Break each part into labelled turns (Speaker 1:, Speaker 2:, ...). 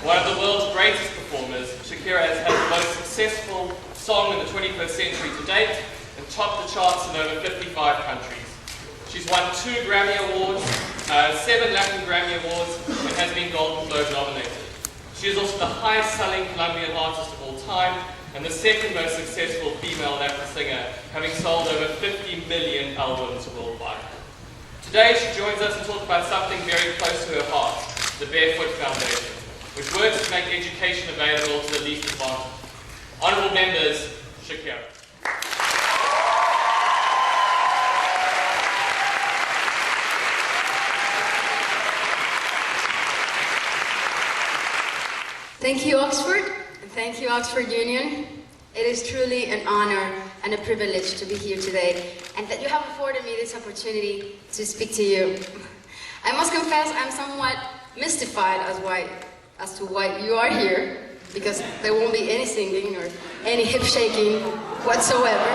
Speaker 1: One of the world's greatest performers, Shakira has had the most successful song in the 21st century to date and topped the charts in over 55 countries. She's won 2 Grammy Awards, 7 Latin Grammy Awards, and has been Golden Globe nominated. She is also the highest-selling Colombian artist of all time and the second most successful female Latin singer, having sold over 50 million albums worldwide. Today, she joins us to talk about something very close to her heart, the Barefoot Foundation, which works to make education available to the least advantaged. Honourable members, Shakira.
Speaker 2: Thank you, Oxford, and thank you, Oxford Union. It is truly an honor and a privilege to be here today, and that you have afforded me this opportunity to speak to you. I must confess I'm somewhat mystified as to why you are here, because there won't be any singing or any hip shaking whatsoever.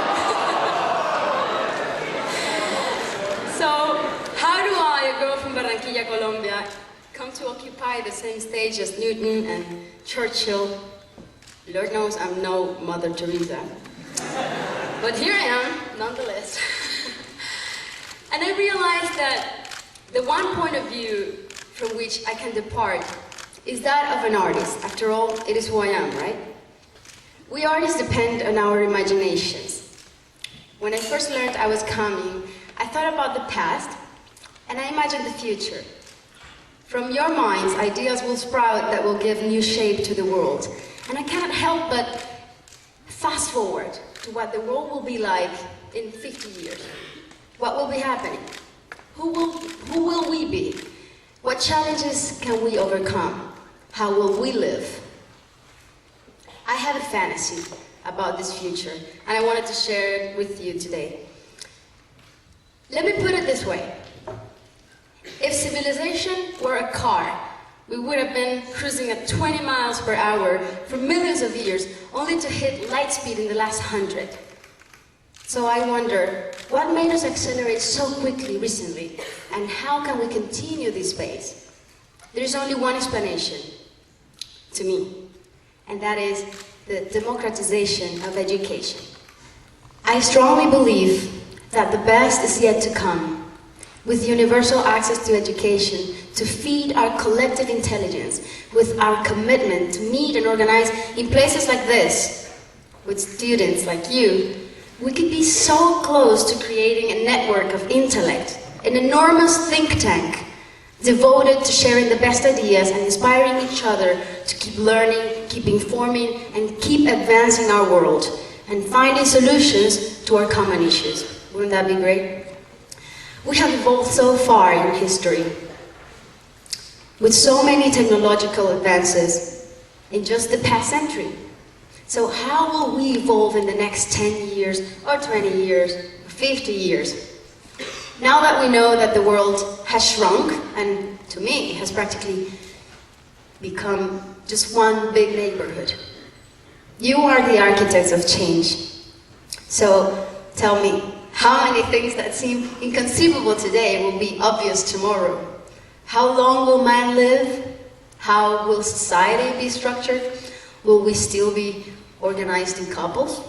Speaker 2: So, how do I, a girl from Barranquilla, Colombia, come to occupy the same stage as Newton and Churchill? Lord knows I'm no Mother Teresa. But here I am, nonetheless. And I realized that the one point of view from which I can depart is that of an artist. After all, it is who I am, right? We artists depend on our imaginations. When I first learned I was coming, I thought about the past, and I imagined the future. From your minds, ideas will sprout that will give new shape to the world. And I cannot help but fast forward to what the world will be like in 50 years. What will be happening? Who will we be? What challenges can we overcome? How will we live? I have a fantasy about this future, and I wanted to share it with you today. Let me put it this way. If civilization were a car, we would have been cruising at 20 miles per hour for millions of years, only to hit light speed in the last 100. So I wonder, what made us accelerate so quickly recently, and how can we continue this pace? There is only one explanation, to me, and that is the democratization of education. I strongly believe that the best is yet to come. With universal access to education, to feed our collective intelligence, with our commitment to meet and organize in places like this, with students like you, we could be so close to creating a network of intellect, an enormous think tank, devoted to sharing the best ideas and inspiring each other to keep learning, keep informing, and keep advancing our world, and finding solutions to our common issues. Wouldn't that be great? We have evolved so far in history, with so many technological advances in just the past century. So how will we evolve in the next 10 years, or 20 years, or 50 years? Now that we know that the world has shrunk, and to me, it has practically become just one big neighborhood. You are the architects of change. So tell me, how many things that seem inconceivable today will be obvious tomorrow? How long will man live? How will society be structured? Will we still be organized in couples,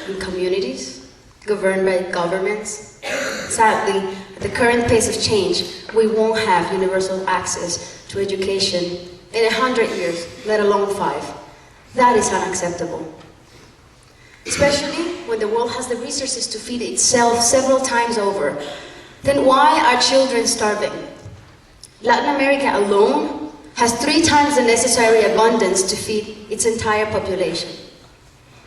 Speaker 2: in communities, governed by governments? Sadly, at the current pace of change, we won't have universal access to education in 100 years, let alone 5. That is unacceptable. Especially when the world has the resources to feed itself several times over. Then why are children starving? Latin America alone has 3 times the necessary abundance to feed its entire population.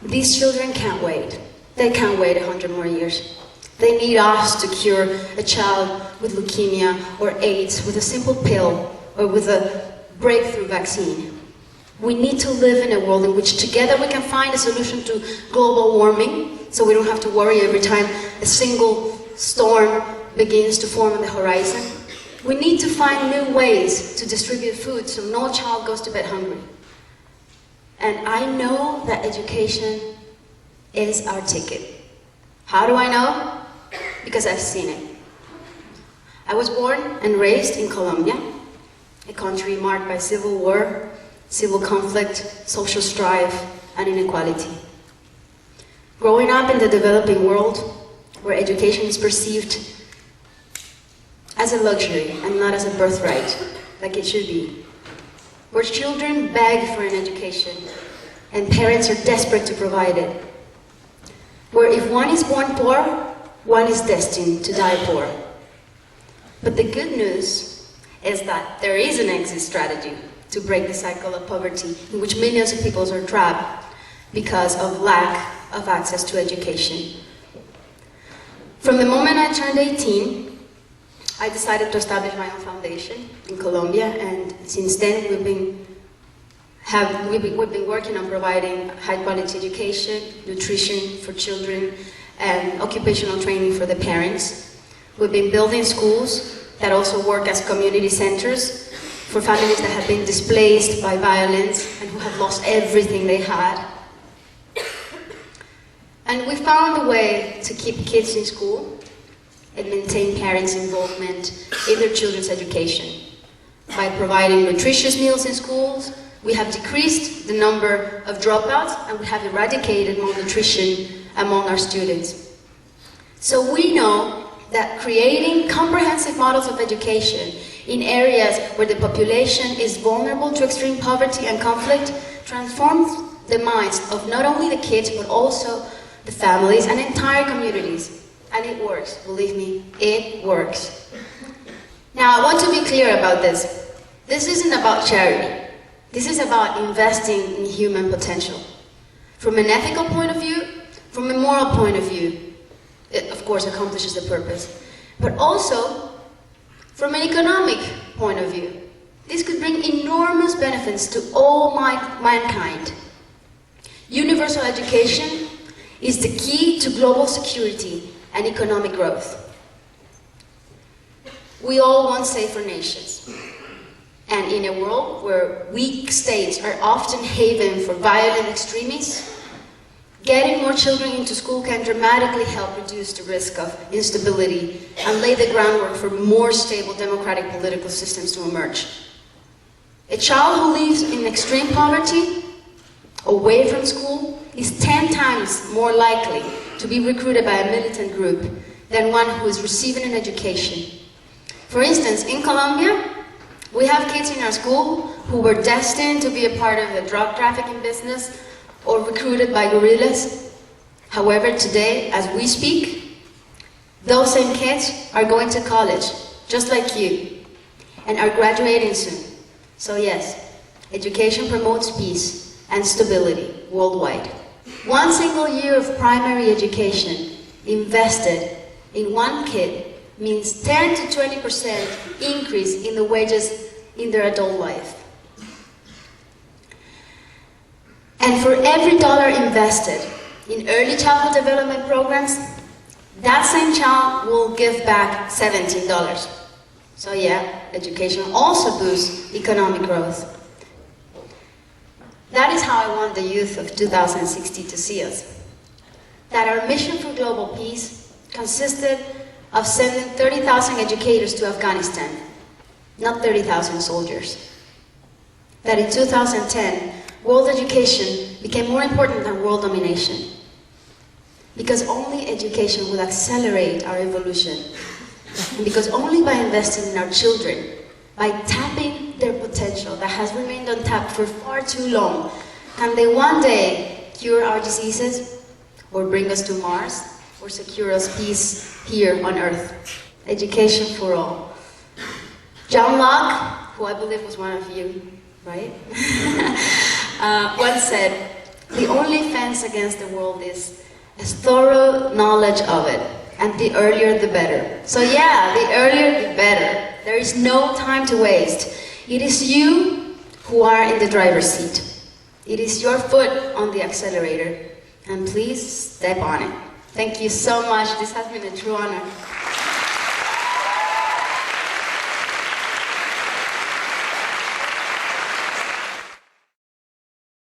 Speaker 2: These children can't wait. They can't wait 100 more years. They need us to cure a child with leukemia or AIDS with a simple pill or with a breakthrough vaccine. We need to live in a world in which together we can find a solution to global warming, so we don't have to worry every time a single storm begins to form on the horizon. We need to find new ways to distribute food so no child goes to bed hungry. And I know that education is our ticket. How do I know? Because I've seen it. I was born and raised in Colombia, a country marked by civil war, civil conflict, social strife, and inequality. Growing up in the developing world, where education is perceived as a luxury and not as a birthright, like it should be, where children beg for an education and parents are desperate to provide it, where if one is born poor, one is destined to die poor. But the good news is that there is an exit strategy to break the cycle of poverty in which millions of people are trapped because of lack of access to education. From the moment I turned 18, I decided to establish my own foundation in Colombia, and since then we've been working on providing high-quality education, nutrition for children, and occupational training for the parents. We've been building schools that also work as community centers for families that have been displaced by violence and who have lost everything they had. And we found a way to keep kids in school and maintain parents' involvement in their children's education. By providing nutritious meals in schools, we have decreased the number of dropouts and we have eradicated malnutrition among our students. So we know that creating comprehensive models of education in areas where the population is vulnerable to extreme poverty and conflict transforms the minds of not only the kids but also the families and entire communities. And it works, believe me, it works. Now I want to be clear about this. This isn't about charity. This is about investing in human potential. From an ethical point of view, from a moral point of view, it of course accomplishes the purpose. But also, from an economic point of view, this could bring enormous benefits to all mankind. Universal education is the key to global security and economic growth. We all want safer nations. And in a world where weak states are often haven for violent extremists, getting more children into school can dramatically help reduce the risk of instability and lay the groundwork for more stable democratic political systems to emerge. A child who lives in extreme poverty, away from school, is 10 times more likely to be recruited by a militant group than one who is receiving an education. For instance, in Colombia, we have kids in our school who were destined to be a part of the drug trafficking business or recruited by guerrillas. However, today, as we speak, those same kids are going to college, just like you, and are graduating soon. So yes, education promotes peace and stability worldwide. One single year of primary education invested in one kid means 10 to 20% increase in the wages in their adult life. And for every dollar invested in early childhood development programs, that same child will give back $17. So yeah, education also boosts economic growth. That is how I want the youth of 2060 to see us. That our mission for global peace consisted of sending 30,000 educators to Afghanistan, not 30,000 soldiers. That in 2010, world education became more important than world domination. Because only education will accelerate our evolution. And because only by investing in our children, by tapping their potential that has remained untapped for far too long, can they one day cure our diseases, or bring us to Mars, or secure us peace here on Earth. Education for all. John Locke, who I believe was one of you, right? Once said, the only fence against the world is a thorough knowledge of it, and the earlier the better. So yeah, the earlier the better. There is no time to waste. It is you who are in the driver's seat. It is your foot on the accelerator, and please step on it. Thank you so much. This has been a true honor.